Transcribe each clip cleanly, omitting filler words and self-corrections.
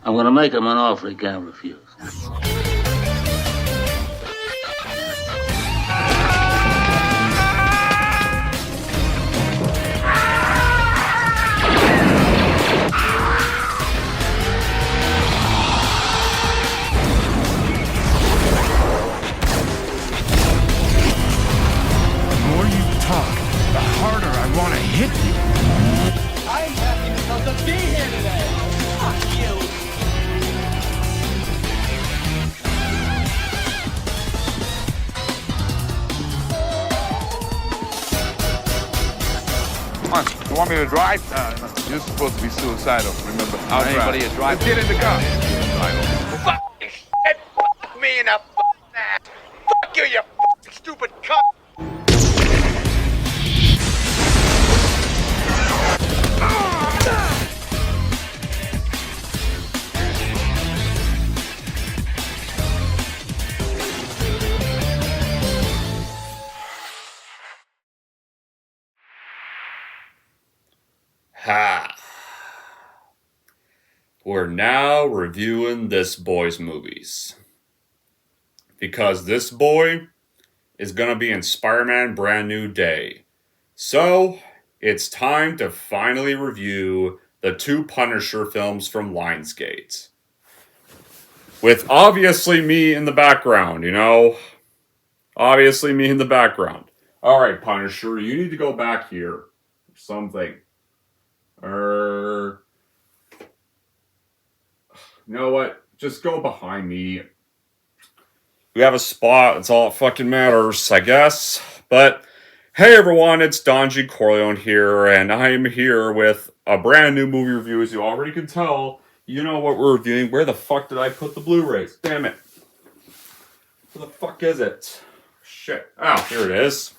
I'm gonna make him an offer he can't refuse. The more you talk, the harder I want to hit you. I'm happy because of being here today. Fuck you. Come on, you want me to drive? No, you're supposed to be suicidal, remember? I'll Anybody drive. a drive? Get in the car. Fucking shit. Fuck me in the fucking ass. Fuck you, you fucking stupid cunt. Ha. We're now reviewing this boy's movies. Because this boy is going to be in Spider-Man Brand New Day. So, it's time to finally review the two Punisher films from Lionsgate. With obviously me in the background, Obviously me in the background. Alright, Punisher, you need to go back here. Or something. You know what? Just go behind me. We have a spot. That's all it fucking matters, I guess. But, hey everyone, it's Don G. Corleone here, and I am here with a brand new movie review. As you already can tell, you know what we're reviewing. Where the fuck did I put the Blu-rays? Damn it. Where the fuck is it? Shit. Oh, here it is.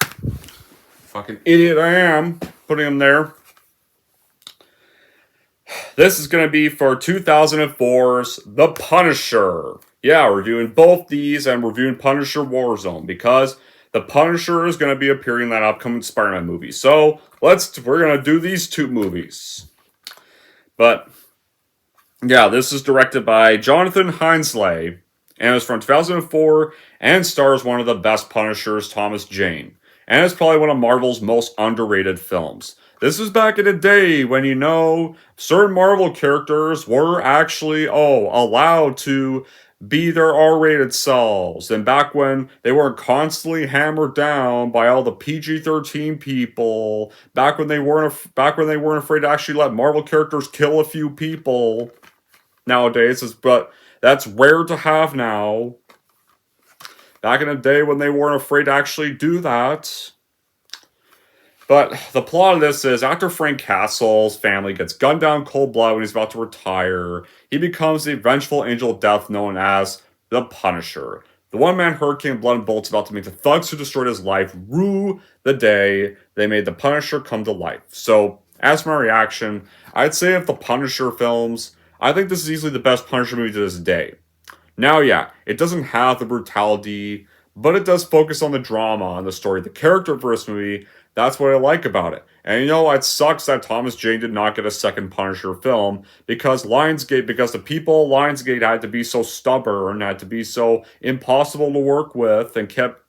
Fucking idiot I am. Putting them there. This is going to be for 2004's The Punisher. Yeah, we're doing both these and we're reviewing Punisher Warzone because The Punisher is going to be appearing in that upcoming Spider-Man movie. So, we're going to do these two movies. But, yeah, this is directed by Jonathan Hensleigh and it's from 2004 and stars one of the best Punishers, Thomas Jane. And it's probably one of Marvel's most underrated films. This is back in the day when, certain Marvel characters were actually, allowed to be their R-rated selves. And back when they weren't constantly hammered down by all the PG-13 people. Back when they weren't afraid to actually let Marvel characters kill a few people. Nowadays, but that's rare to have now. Back in the day when they weren't afraid to actually do that. But the plot of this is, after Frank Castle's family gets gunned down cold blood when he's about to retire, he becomes the vengeful angel of death known as the Punisher. The one-man hurricane of blood and bullets about to make the thugs who destroyed his life rue the day they made the Punisher come to life. So, as my reaction, I'd say of the Punisher films, I think this is easily the best Punisher movie to this day. Now, yeah, it doesn't have the brutality, but it does focus on the drama and the story, the character for this movie. That's what I like about it. And it sucks that Thomas Jane did not get a second Punisher film because the people at Lionsgate had to be so stubborn, had to be so impossible to work with, and kept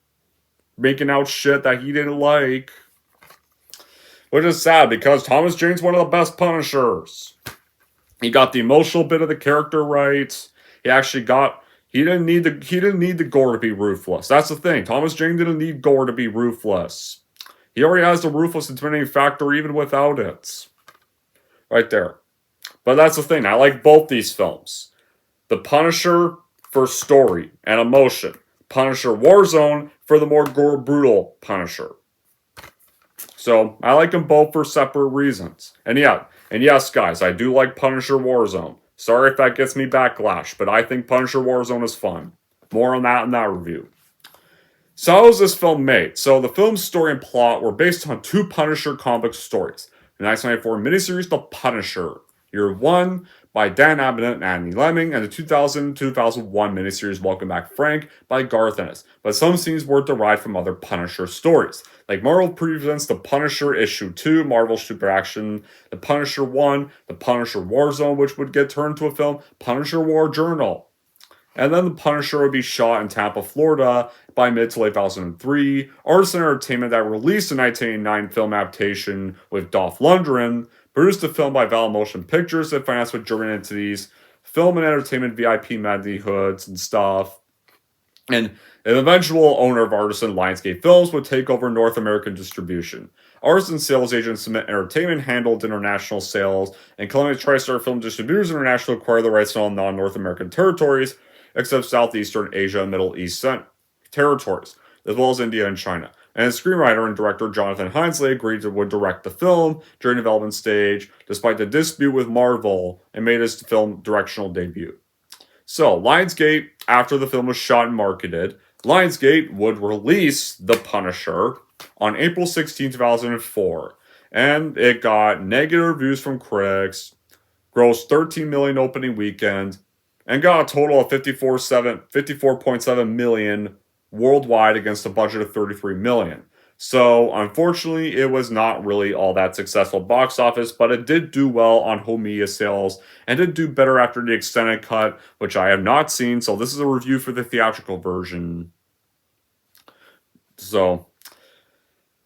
making out shit that he didn't like. Which is sad because Thomas Jane's one of the best Punishers. He got the emotional bit of the character right. He didn't need the gore to be ruthless. That's the thing. Thomas Jane didn't need gore to be ruthless. He already has the ruthless intimidating factor even without it. Right there. But that's the thing. I like both these films. The Punisher for story and emotion. Punisher Warzone for the more gore brutal Punisher. So, I like them both for separate reasons. And yes, guys, I do like Punisher Warzone. Sorry if that gets me backlash, but I think Punisher Warzone is fun. More on that in that review. So how was this film made? So the film's story and plot were based on two Punisher comic book stories. The 1994 miniseries The Punisher. Year One by Dan Abnett and Annie Lemming, and the 2000-2001 miniseries Welcome Back Frank by Garth Ennis. But some scenes were derived from other Punisher stories. Like Marvel presents The Punisher Issue 2, Marvel Super Action, The Punisher 1, The Punisher Warzone, which would get turned into a film, Punisher War Journal. And then The Punisher would be shot in Tampa, Florida by mid to late 2003. Artisan Entertainment that released a 1989 film adaptation with Dolph Lundgren, produced the film by Val Motion Pictures that financed with German entities, film and entertainment VIP livelihoods and stuff. And an eventual owner of Artisan, Lionsgate Films, would take over North American distribution. Artisan sales agent Summit Entertainment handled international sales, and Columbia TriStar Film Distributors International acquired the rights to all non-North American territories, except Southeastern Asia and Middle East territories, as well as India and China. And screenwriter and director Jonathan Hinesley agreed to would direct the film during the development stage, despite the dispute with Marvel, and made his film directional debut. So, Lionsgate, after the film was shot and marketed, Lionsgate would release The Punisher on April 16, 2004. And it got negative reviews from critics, grossed $13 million opening weekend, and got a total of $54.7 million worldwide against a budget of $33 million. So, unfortunately, it was not really all that successful box office, but it did do well on home media sales, and did do better after the extended cut, which I have not seen, so this is a review for the theatrical version. So,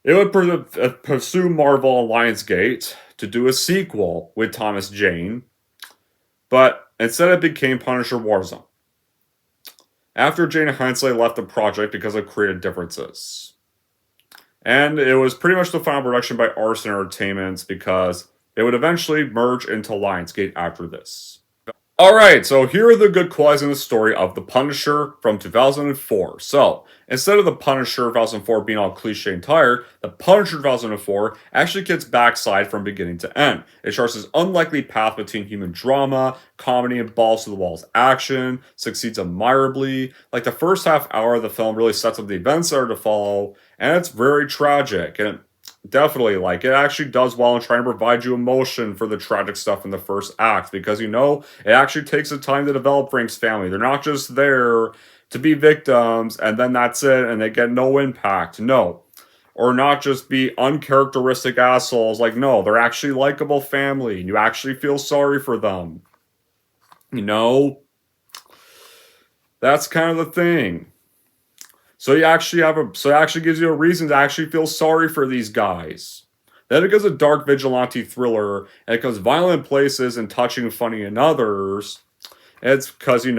it would pursue Marvel and Lionsgate to do a sequel with Thomas Jane, but instead it became Punisher Warzone, after Jane Hinesley left the project because of creative differences. And it was pretty much the final production by Artisan Entertainment because it would eventually merge into Lionsgate after this. Alright, so here are the good qualities in the story of The Punisher from 2004. So, instead of The Punisher 2004 being all cliche and tired, The Punisher 2004 actually gets backside from beginning to end. It charts this unlikely path between human drama, comedy, and balls to the walls action, succeeds admirably. Like the first half hour of the film really sets up the events that are to follow, and it's very tragic, and definitely, like, it actually does well in trying to provide you emotion for the tragic stuff in the first act, because, it actually takes the time to develop Frank's family. They're not just there to be victims, and then that's it, and they get no impact. No. Or not just be uncharacteristic assholes. Like, no, they're actually likable family, and you actually feel sorry for them. That's kind of the thing. So it actually gives you a reason to actually feel sorry for these guys. Then it goes a dark vigilante thriller, and it goes violent in places and touching and funny in others. It's because, you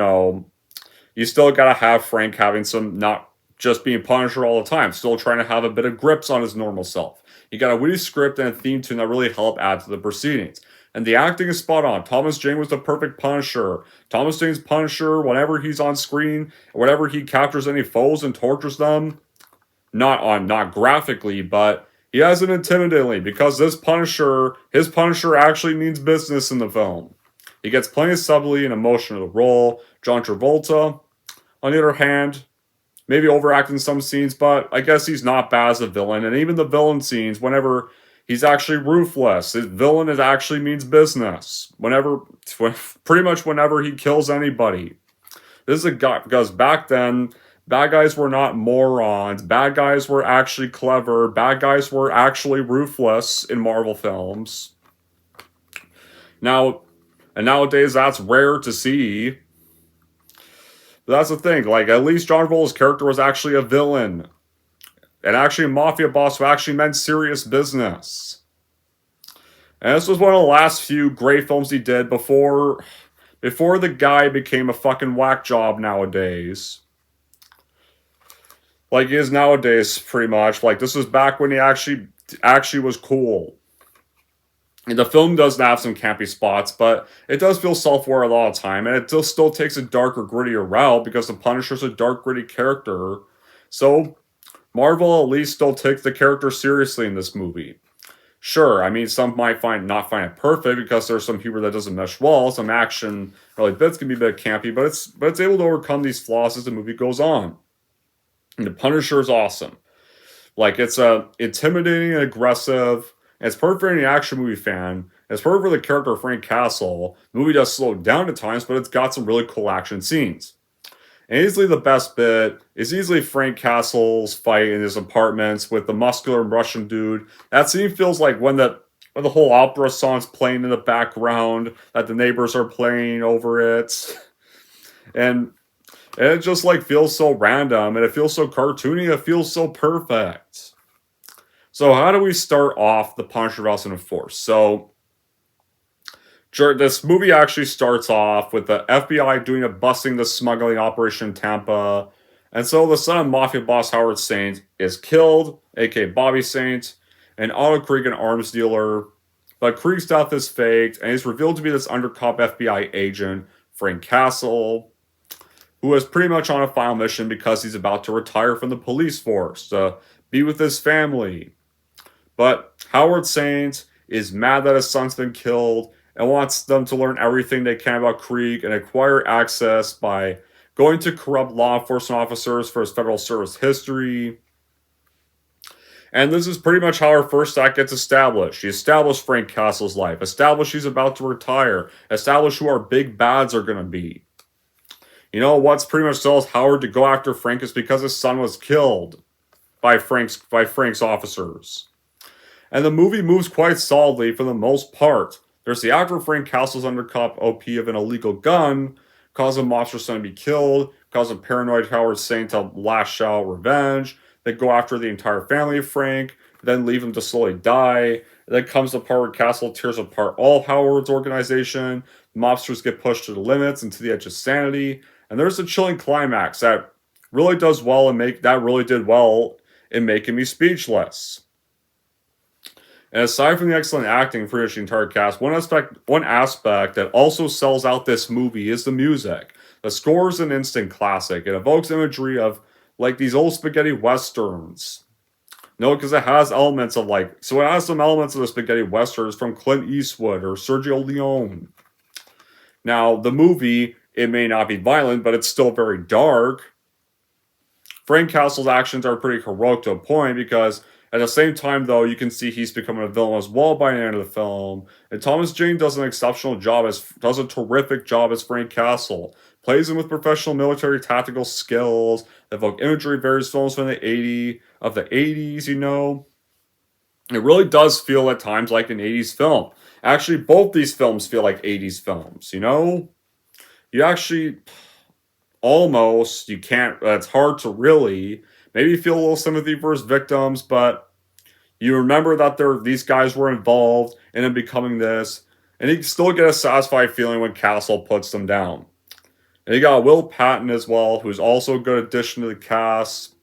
still gotta have Frank having some, not just being Punisher all the time, still trying to have a bit of grips on his normal self. You got a witty script and a theme tune that really help add to the proceedings. And the acting is spot on. Thomas Jane was the perfect Punisher. Thomas Jane's Punisher, whenever he's on screen, whenever he captures any foes and tortures them, not graphically, but he has it intimidatingly, because his Punisher actually means business in the film. He gets plenty of subtlety and emotion to the role. John Travolta, on the other hand, maybe overacting some scenes, but I guess he's not bad as a villain. And even the villain scenes, whenever he's actually ruthless. His villain actually means business. Pretty much whenever he kills anybody. This is a guy, because back then, bad guys were not morons. Bad guys were actually clever. Bad guys were actually ruthless in Marvel films. Nowadays, that's rare to see. But that's the thing. Like, at least John Travolta's character was actually a villain. And actually a mafia boss who actually meant serious business. And this was one of the last few great films he did before the guy became a fucking whack job nowadays. Like he is nowadays, pretty much. Like, this was back when he actually was cool. And the film does have some campy spots, but it does feel self-aware a lot of the time. And it still takes a darker, grittier route, because the Punisher's a dark, gritty character. So Marvel at least still takes the character seriously in this movie. Sure, some might not find it perfect because there's some humor that doesn't mesh well, some action bits can be a bit campy, but it's able to overcome these flaws as the movie goes on. And the Punisher is awesome. Like, it's intimidating and aggressive, and it's perfect for any action movie fan. It's perfect for the character of Frank Castle. The movie does slow down at times, but it's got some really cool action scenes. And easily the best bit is easily Frank Castle's fight in his apartments with the muscular Russian dude. That scene feels like when the whole opera song's playing in the background, that the neighbors are playing over it. And it just like feels so random, and it feels so cartoony, it feels so perfect. So how do we start off The Punisher 2004? So this movie actually starts off with the FBI doing a busting the smuggling operation in Tampa. And so the son of mafia boss Howard Saint is killed, aka Bobby Saint, and Otto Krieg, an arms dealer. But Krieg's death is faked, and he's revealed to be this undercover FBI agent, Frank Castle, who is pretty much on a final mission because he's about to retire from the police force to be with his family. But Howard Saint is mad that his son's been killed and wants them to learn everything they can about Krieg and acquire access by going to corrupt law enforcement officers for his federal service history. And this is pretty much how our first act gets established. He established Frank Castle's life, established he's about to retire, established who our big bads are going to be. You know, what's pretty much tells Howard to go after Frank is because his son was killed by Frank's officers. And the movie moves quite solidly for the most part. There's the actor Frank Castle's undercover OP of an illegal gun, causing monster son to be killed, causing paranoid Howard Saint to lash out revenge. They go after the entire family of Frank, then leave him to slowly die. Then comes the part where Castle tears apart all Howard's organization. Mobsters get pushed to the limits and to the edge of sanity. And there's a chilling climax that really does well really did well in making me speechless. And aside from the excellent acting for the entire cast, one aspect that also sells out this movie is the music. The score is an instant classic. It evokes imagery of like these old spaghetti westerns. No, because it has elements of it has some elements of the spaghetti westerns from Clint Eastwood or Sergio Leone. Now, the movie, it may not be violent, but it's still very dark. Frank Castle's actions are pretty heroic to a point because at the same time, though, you can see he's becoming a villain as well by the end of the film. And Thomas Jane does a terrific job as Frank Castle. Plays him with professional military tactical skills, evoke imagery of various films from the 80s, you know. It really does feel at times like an 80s film. Actually, both these films feel like 80s films, you know? You actually it's hard to really, maybe feel a little sympathy for his victims, but you remember that these guys were involved in him becoming this, and you still get a satisfied feeling when Castle puts them down. And you got Will Patton as well, who's also a good addition to the cast.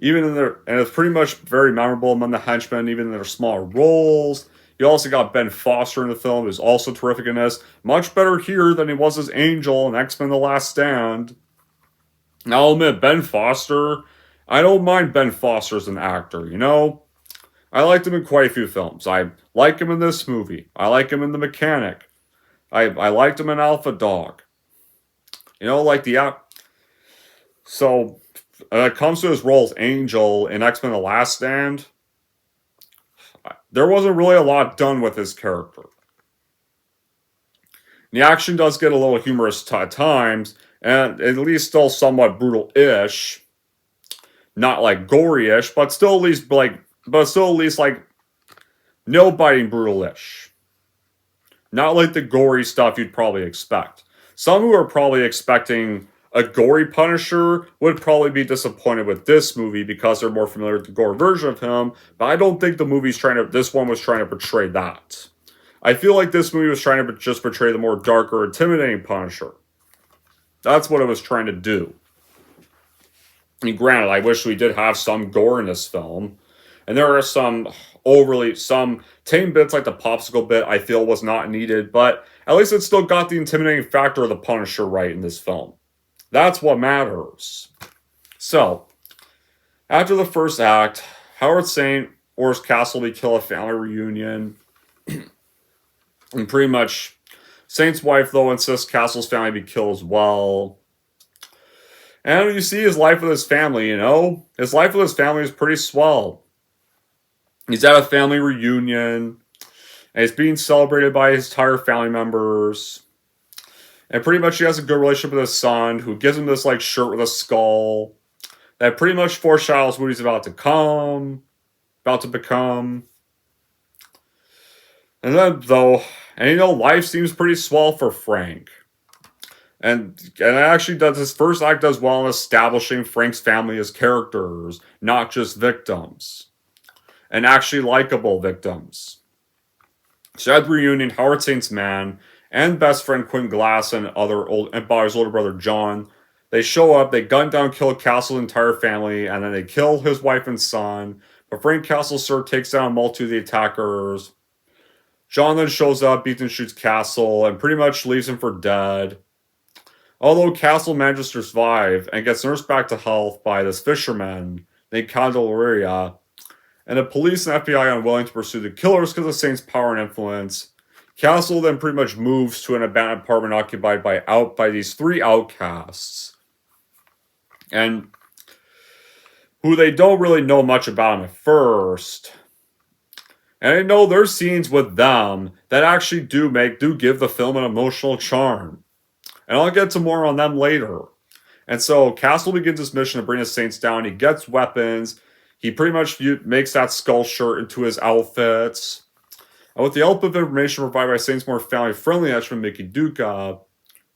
And it's pretty much very memorable among the henchmen, even in their smaller roles. You also got Ben Foster in the film, who's also terrific in this. Much better here than he was as Angel in X-Men The Last Stand. Now, I'll admit, Ben Foster, I don't mind Ben Foster as an actor, you know? I liked him in quite a few films. I like him in this movie. I like him in The Mechanic. I liked him in Alpha Dog. You know, So, when it comes to his role as Angel in X-Men The Last Stand, there wasn't really a lot done with his character. The action does get a little humorous at times, and at least still somewhat brutal-ish. Not like gory-ish, but still at least nail-biting brutal-ish. Not like the gory stuff you'd probably expect. Some who are probably expecting a gory Punisher would probably be disappointed with this movie because they're more familiar with the gore version of him, but I don't think this one was trying to portray that. I feel like this movie was trying to just portray the more darker, intimidating Punisher. That's what it was trying to do. And granted, I wish we did have some gore in this film, and there are some tame bits like the popsicle bit I feel was not needed, but at least it still got the intimidating factor of the Punisher right in this film. That's what matters. So, after the first act, Howard Saint orders Castle to kill a family reunion. And pretty much, Saint's wife, though, insists Castle's family be killed as well. And you see his life with his family, you know? His life with his family is pretty swell. He's at a family reunion. And he's being celebrated by his entire family members. And pretty much he has a good relationship with his son, who gives him this like shirt with a skull that pretty much foreshadows what he's about to become. And then life seems pretty swell for Frank. And it actually does, his first act does well in establishing Frank's family as characters, not just victims. And actually likable victims. So at the reunion, Howard Saint's man and best friend Quinn Glass and Bobby's older brother John, they show up, they gun down, kill Castle's entire family, and then they kill his wife and son. But Frank Castle takes down a multitude of the attackers. John then shows up, beats and shoots Castle, and pretty much leaves him for dead. Although Castle manages to survive and gets nursed back to health by this fisherman named Candelaria, and the police and FBI are unwilling to pursue the killers because of Saint's power and influence, Castle then pretty much moves to an abandoned apartment occupied by these three outcasts, and who they don't really know much about at first. And I know there's scenes with them that actually do give the film an emotional charm. And I'll get to more on them later. And so Castle begins his mission to bring the Saints down. He gets weapons. He pretty much makes that skull shirt into his outfits. And with the help of information provided by Saint's more family-friendly henchman Mickey Duca,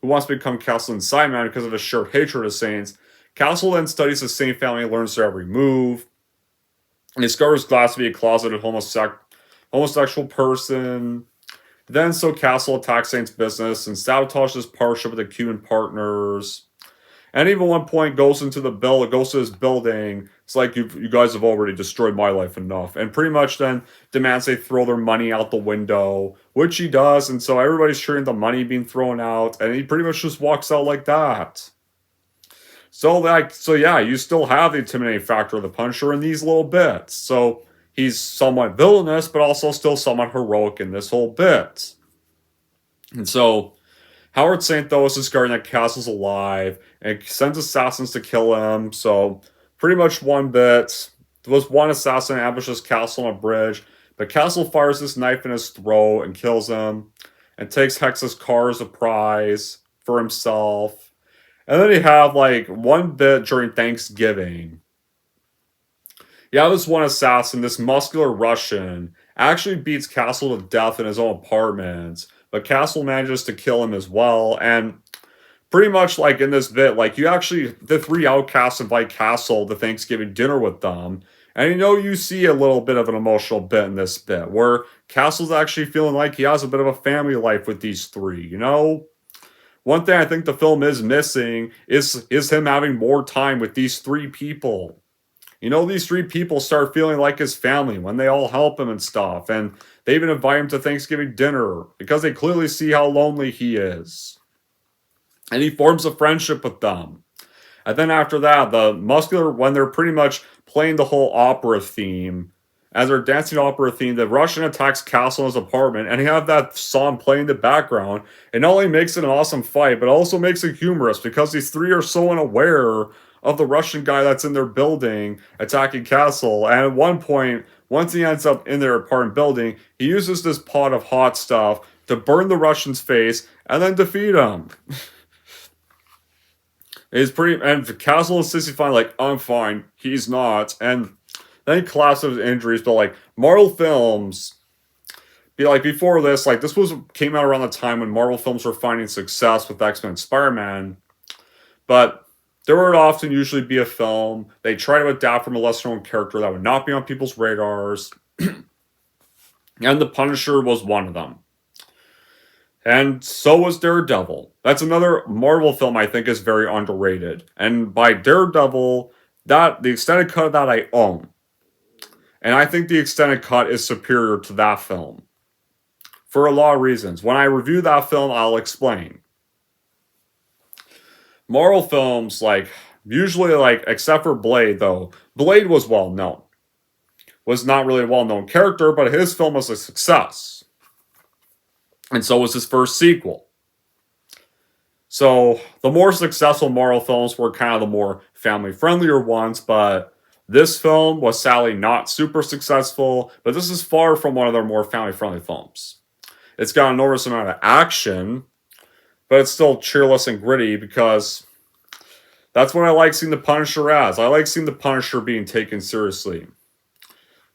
who wants to become Castle's inside man because of his shared hatred of Saints, Castle then studies the Saint family and learns their every move. And discovers Glass to be a closeted homosexual person. Then Castle attacks Saint's business and sabotages his partnership with the Cuban partners. And even one point goes to his building. It's like, you guys have already destroyed my life enough. And pretty much then demands they throw their money out the window, which he does. And so everybody's cheering the money being thrown out. And he pretty much just walks out like that. So yeah, you still have the intimidating factor of the Punisher in these little bits. So he's somewhat villainous, but also still somewhat heroic in this whole bit. And so Howard Saint, though, is discovering that Castle's alive and sends assassins to kill him. So pretty much one bit. There was one assassin that ambushes Castle on a bridge, but Castle fires this knife in his throat and kills him and takes Hex's car as a prize for himself. And then you have like one bit during Thanksgiving. Yeah, this one assassin, this muscular Russian, actually beats Castle to death in his own apartment. But Castle manages to kill him as well. And pretty much like in this bit, like the three outcasts invite Castle to Thanksgiving dinner with them. And you see a little bit of an emotional bit in this bit where Castle's actually feeling like he has a bit of a family life with these three, One thing I think the film is missing is him having more time with these three people. These three people start feeling like his family when they all help him and stuff. And they even invite him to Thanksgiving dinner because they clearly see how lonely he is. And he forms a friendship with them. And then after that, when they're pretty much playing the whole opera theme, as they're dancing opera theme, the Russian attacks Castle in his apartment, and he have that song playing in the background. It not only makes it an awesome fight, but also makes it humorous because these three are so unaware of the Russian guy that's in their building attacking Castle. And at one point, once he ends up in their apartment building, he uses this pot of hot stuff to burn the Russian's face and then defeat him. And Castle insists he's fine, like, I'm fine. He's not. And then he collapses his injuries, but like Marvel films, before this, came out around the time when Marvel films were finding success with X-Men and Spider-Man. But there would often usually be a film they try to adapt from a lesser-known character that would not be on people's radars. And The Punisher was one of them. And so was Daredevil. That's another Marvel film I think is very underrated. And by Daredevil, the extended cut of that I own. And I think the extended cut is superior to that film. For a lot of reasons. When I review that film, I'll explain. Marvel films, usually, except for Blade, though. Blade was well known. Was not really a well-known character, but his film was a success. And so was his first sequel. So, the more successful Marvel films were kind of the more family-friendlier ones, but This film was sadly not super successful, but this is far from one of their more family-friendly films. It's got an enormous amount of action, but it's still cheerless and gritty because that's what I like seeing the Punisher as. I like seeing the Punisher being taken seriously.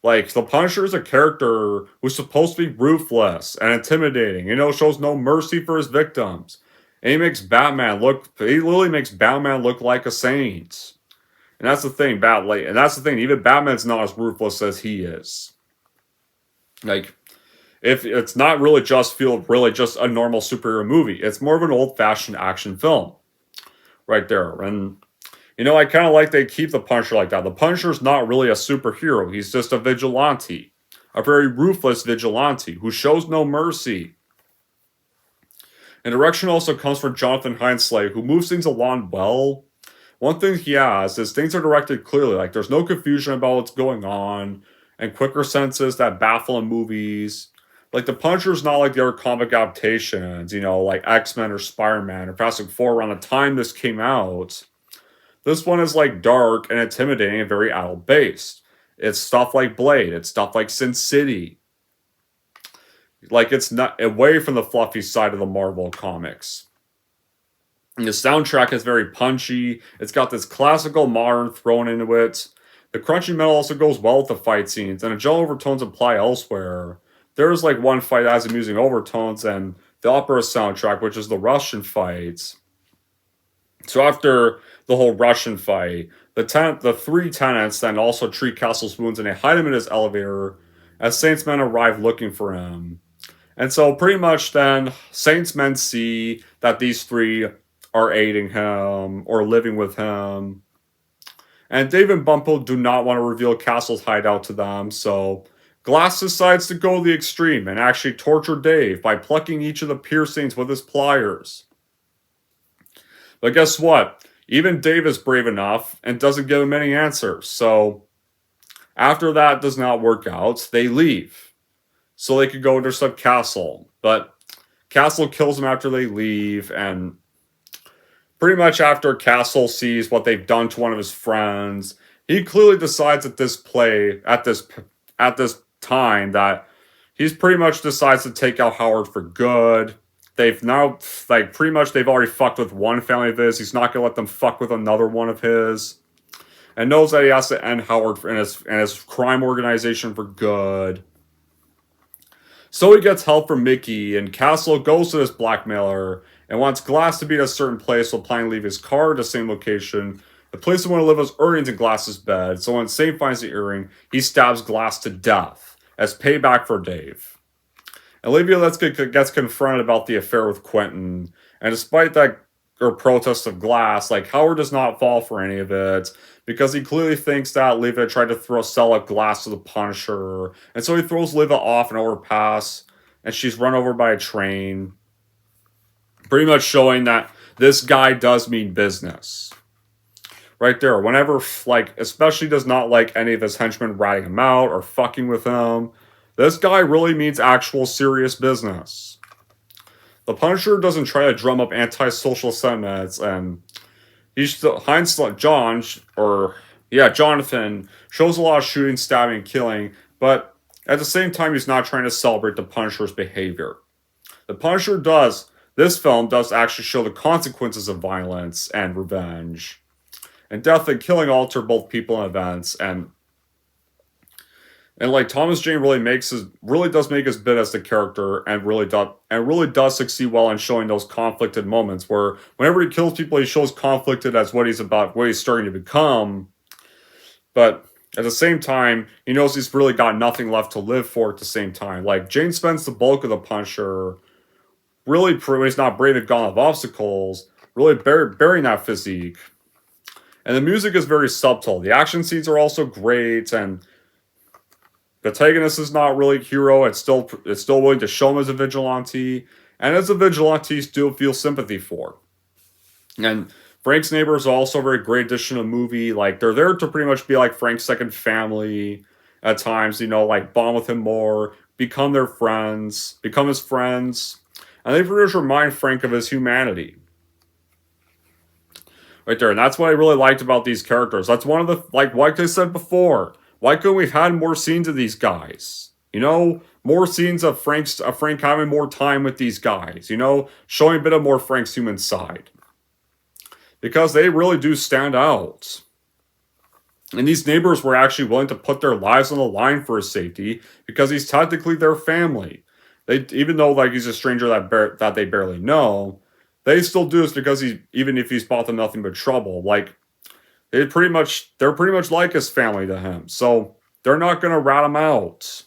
Like, the Punisher is a character who's supposed to be ruthless and intimidating, shows no mercy for his victims. And he literally makes Batman look like a saint. And that's the thing, even Batman's not as ruthless as he is. Like, if it's not really just a normal superhero movie, it's more of an old-fashioned action film. Right there. And, I kind of like they keep the Punisher like that. The Punisher's not really a superhero. He's just a vigilante. A very ruthless vigilante who shows no mercy. And direction also comes from Jonathan Hensleigh, who moves things along well. One thing he has is things are directed clearly. Like, there's no confusion about what's going on. And quicker senses that baffle in movies. Like, the Punisher's not like the other comic adaptations, like X-Men or Spider-Man or Fantastic Four around the time this came out. This one is, like, dark and intimidating and very adult-based. It's stuff like Blade. It's stuff like Sin City. Like, it's not away from the fluffy side of the Marvel comics. And the soundtrack is very punchy. It's got this classical modern thrown into it. The crunchy metal also goes well with the fight scenes, and the gentle overtones apply elsewhere. There's like one fight that has amusing overtones, and the opera soundtrack, which is the Russian fights. So after the whole Russian fight, the three tenants then also treat Castle's wounds, and they hide him in his elevator as Saints men arrive looking for him. And so pretty much then, Saints men see that these three are aiding him or living with him. And Dave and Bumpo do not want to reveal Castle's hideout to them, so Glass decides to go the extreme and actually torture Dave by plucking each of the piercings with his pliers. But guess what? Even Dave is brave enough and doesn't give him any answers. So after that does not work out, they leave. So they could go intercept Castle. But Castle kills them after they leave, and pretty much after Castle sees what they've done to one of his friends, he clearly decides at this time that he's pretty much decides to take out Howard for good. They've now, pretty much they've already fucked with one family of his. He's not going to let them fuck with another one of his. And knows that he has to end Howard and his crime organization for good. So he gets help from Mickey, and Castle goes to this blackmailer and wants Glass to be at a certain place while planning to leave his car at the same location. The place they want to live has earrings in Glass's bed, so when Saint finds the earring, he stabs Glass to death as payback for Dave. Olivia gets confronted about the affair with Quentin, and despite that protest of Glass, Howard does not fall for any of it, because he clearly thinks that Olivia tried to sell up Glass to the Punisher, and so he throws Olivia off an overpass, and she's run over by a train, pretty much showing that this guy does mean business. Right there, whenever, especially does not like any of his henchmen ratting him out or fucking with him, this guy really means actual serious business. The Punisher doesn't try to drum up anti-social sentiments, and Jonathan shows a lot of shooting, stabbing, and killing, but at the same time, he's not trying to celebrate the Punisher's behavior. This film does actually show the consequences of violence and revenge. And death and killing alter both people and events, and Thomas Jane really does make his bit as the character, and really does succeed well in showing those conflicted moments where whenever he kills people, he shows conflicted as what he's starting to become. But at the same time, he knows he's really got nothing left to live for at the same time. Jane spends the bulk of the Punisher really, when he's not brave and gone of obstacles, really burying that physique. And the music is very subtle. The action scenes are also great, and the protagonist is not really a hero. It's still willing to show him as a vigilante, and as a vigilante, you still feel sympathy for. And Frank's neighbors are also a very great addition to the movie. They're there to pretty much be like Frank's second family at times, bond with him more, become his friends, and they pretty much remind Frank of his humanity. right there. And that's what I really liked about these characters. That's one of the, like I said before, why couldn't we have had more scenes of these guys? You know, more scenes of Frank having more time with these guys. You know, showing a bit of more Frank's human side. Because they really do stand out. And these neighbors were actually willing to put their lives on the line for his safety because he's technically their family. They, even though like he's a stranger that they barely know, they still do this because even if he's brought them nothing but trouble. Like they're pretty much like his family to him. So they're not gonna rat him out.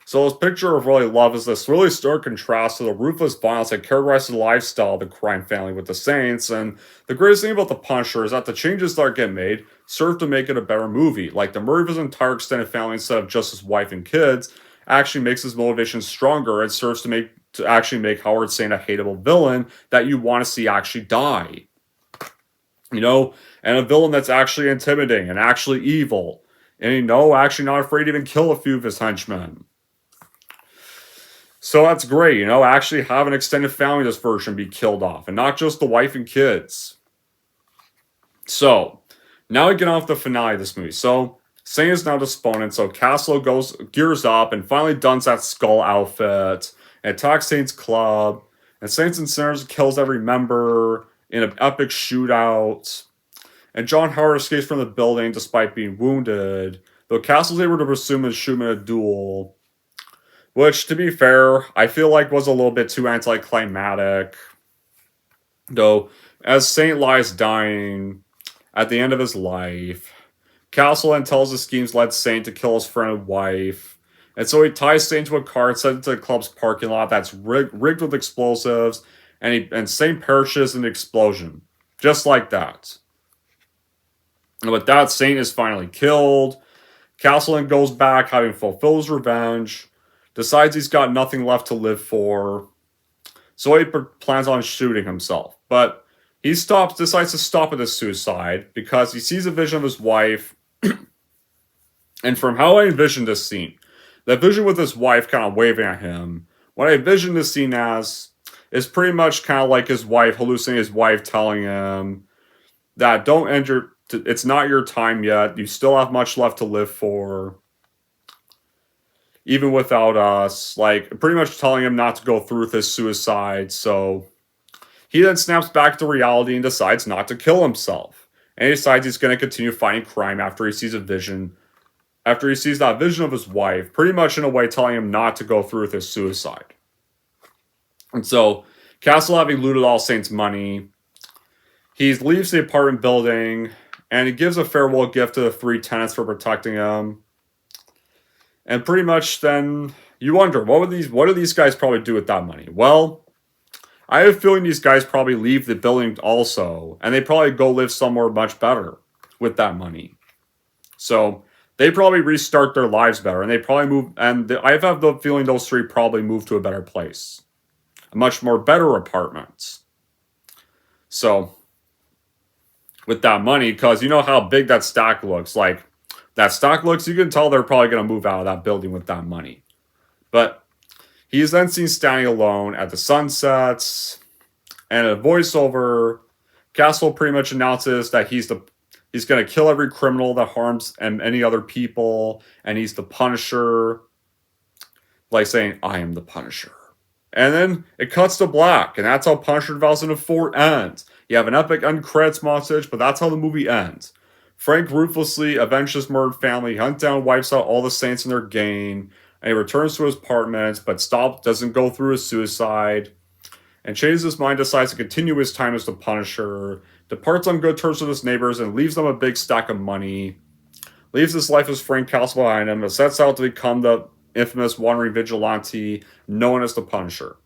So his picture of really love is this really stark contrast to the ruthless violence that characterizes the lifestyle of the crime family with the Saints. And the greatest thing about The Punisher is that the changes that get made serve to make it a better movie. Like the murder of his entire extended family instead of just his wife and kids actually makes his motivation stronger and serves to actually make Howard Saint a hateable villain that you want to see actually die. You know, and a villain that's actually intimidating and actually evil. And you know, actually not afraid to even kill a few of his henchmen. So that's great, you know, actually have an extended family this version be killed off, and not just the wife and kids. So, now we get off the finale of this movie. So, Saint is now despondent, so Castle gears up and finally dons that skull outfit, and attacks Saint's club, and Saints and Sinners kills every member in an epic shootout, and John Howard escapes from the building despite being wounded, though Castle's able to pursue him and shoot him in a duel. Which, to be fair, I feel like was a little bit too anticlimactic. Though, as Saint lies dying at the end of his life, Castle then tells his schemes led Saint to kill his friend and wife. And so he ties Saint to a car and sends it to the club's parking lot that's rigged with explosives. And Saint perishes in the explosion. Just like that. And with that, Saint is finally killed. Castle then goes back, having fulfilled his revenge. Decides he's got nothing left to live for. So he plans on shooting himself. But he decides to stop at his suicide because he sees a vision of his wife. And from how I envisioned this scene, that vision with his wife kind of waving at him, what I envisioned this scene as is pretty much kind of like his wife, hallucinating his wife telling him that it's not your time yet, you still have much left to live for. Even without us, like, pretty much telling him not to go through with his suicide, so he then snaps back to reality and decides not to kill himself. And he decides he's going to continue fighting crime after he sees that vision of his wife, pretty much in a way telling him not to go through with his suicide. And so, Castle having looted all Saint's money, he leaves the apartment building, and he gives a farewell gift to the 3 tenants for protecting him. And pretty much then, you wonder, what do these guys probably do with that money? Well, I have a feeling these guys probably leave the building also, and they probably go live somewhere much better with that money. So, they probably restart their lives better, and they probably move, and I have the feeling those 3 probably move to a better place. A much more better apartment. So, with that money, because you know how big that stack looks, like, that stock looks, you can tell they're probably going to move out of that building with that money. But he is then seen standing alone at the sunsets, and in a voiceover, Castle pretty much announces that he's going to kill every criminal that harms any other people, and he's the Punisher, like saying, I am the Punisher. And then it cuts to black, and that's how Punisher 2004 ends. You have an epic end credits montage, but that's how the movie ends. Frank ruthlessly avenges his murdered family, hunts down, wipes out all the Saints and their gang, and he returns to his apartment, but doesn't go through his suicide, and changes his mind, decides to continue his time as the Punisher, departs on good terms with his neighbors, and leaves them a big stack of money, leaves his life as Frank Castle behind him, and sets out to become the infamous wandering vigilante known as the Punisher.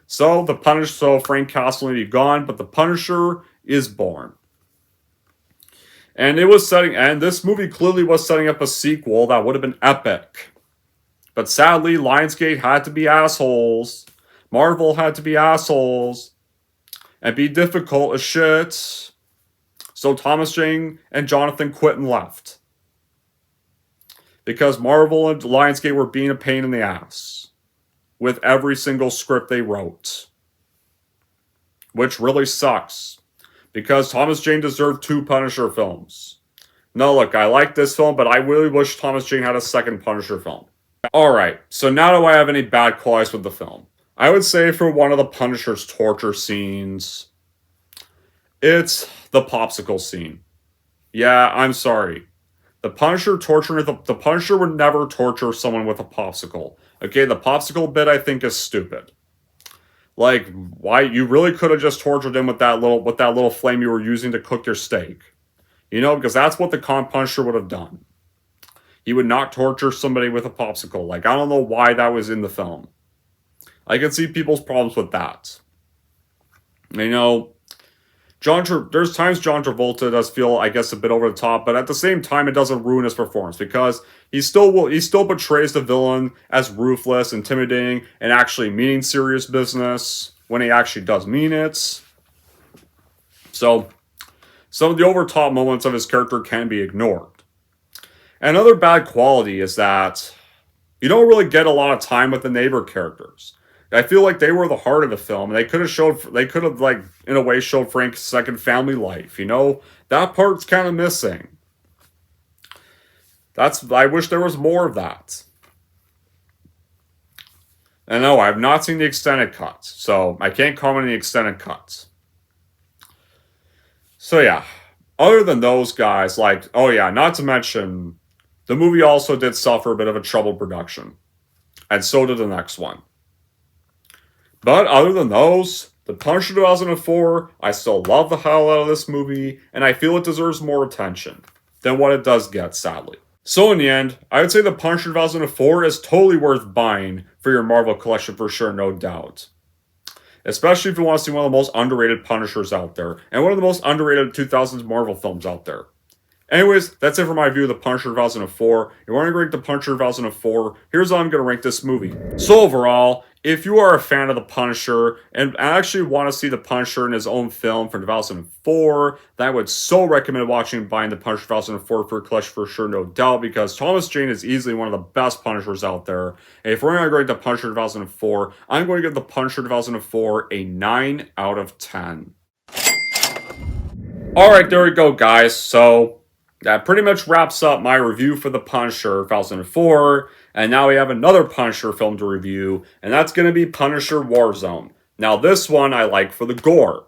So Frank Castle may be gone, but the Punisher is born. And this movie clearly was setting up a sequel that would have been epic. But sadly, Lionsgate had to be assholes. Marvel had to be assholes. And be difficult as shit. So Thomas Jane and Jonathan quit and left. Because Marvel and Lionsgate were being a pain in the ass. With every single script they wrote. Which really sucks. because Thomas Jane deserved 2 Punisher films. No, look, I like this film, but I really wish Thomas Jane had a second Punisher film. Alright, so now do I have any bad qualities with the film? I would say for one of the Punisher's torture scenes, it's the popsicle scene. Yeah, I'm sorry. The Punisher would never torture someone with a popsicle. Okay, the popsicle bit I think is stupid. Like, why you really could have just tortured him with that little flame you were using to cook your steak. You know, because that's what the Punisher would have done. He would not torture somebody with a popsicle. Like, I don't know why that was in the film. I can see people's problems with that. You know, there's times John Travolta does feel, I guess, a bit over the top, but at the same time, it doesn't ruin his performance because he still portrays the villain as ruthless, intimidating, and actually meaning serious business when he actually does mean it. So, some of the over-top moments of his character can be ignored. Another bad quality is that you don't really get a lot of time with the neighbor characters. I feel like they were the heart of the film. They could have, like, in a way, showed Frank's second family life. You know, that part's kind of missing. I wish there was more of that. And no, I have not seen the extended cuts, so I can't comment on the extended cuts. So yeah, other than those guys, like, oh yeah, not to mention, the movie also did suffer a bit of a troubled production. And so did the next one. But other than those, The Punisher 2004, I still love the hell out of this movie, and I feel it deserves more attention than what it does get, sadly. So in the end, I would say The Punisher 2004 is totally worth buying for your Marvel collection for sure, no doubt. Especially if you want to see one of the most underrated Punishers out there, and one of the most underrated 2000s Marvel films out there. Anyways, that's it for my view of The Punisher 2004. If you want to rank The Punisher 2004, here's how I'm going to rank this movie. So overall, if you are a fan of The Punisher, and actually want to see The Punisher in his own film from 2004, then I would so recommend watching and buying The Punisher 2004 for your collection for sure, no doubt, because Thomas Jane is easily one of the best Punishers out there. And if we're going to rate The Punisher 2004, I'm going to give The Punisher 2004 a 9 out of 10. Alright, there we go, guys. So that pretty much wraps up my review for The Punisher 2004, and now we have another Punisher film to review, and that's going to be Punisher Warzone. Now this one I like for the gore.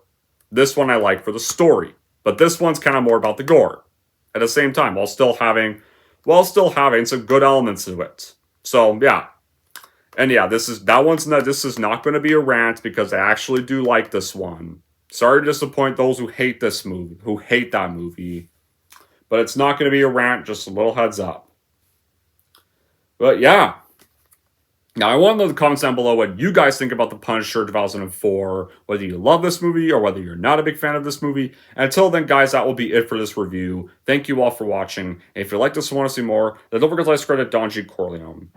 This one I like for the story. But this one's kind of more about the gore. At the same time, while still having some good elements to it. So, yeah. And yeah, this is not going to be a rant because I actually do like this one. Sorry to disappoint those who hate this movie, who hate that movie. But it's not going to be a rant, just a little heads up. But yeah. Now, I want to know in the comments down below what you guys think about The Punisher 2004, whether you love this movie or whether you're not a big fan of this movie. And until then, guys, that will be it for this review. Thank you all for watching. And if you like this and want to see more, then don't forget to subscribe to Don G. Corleone.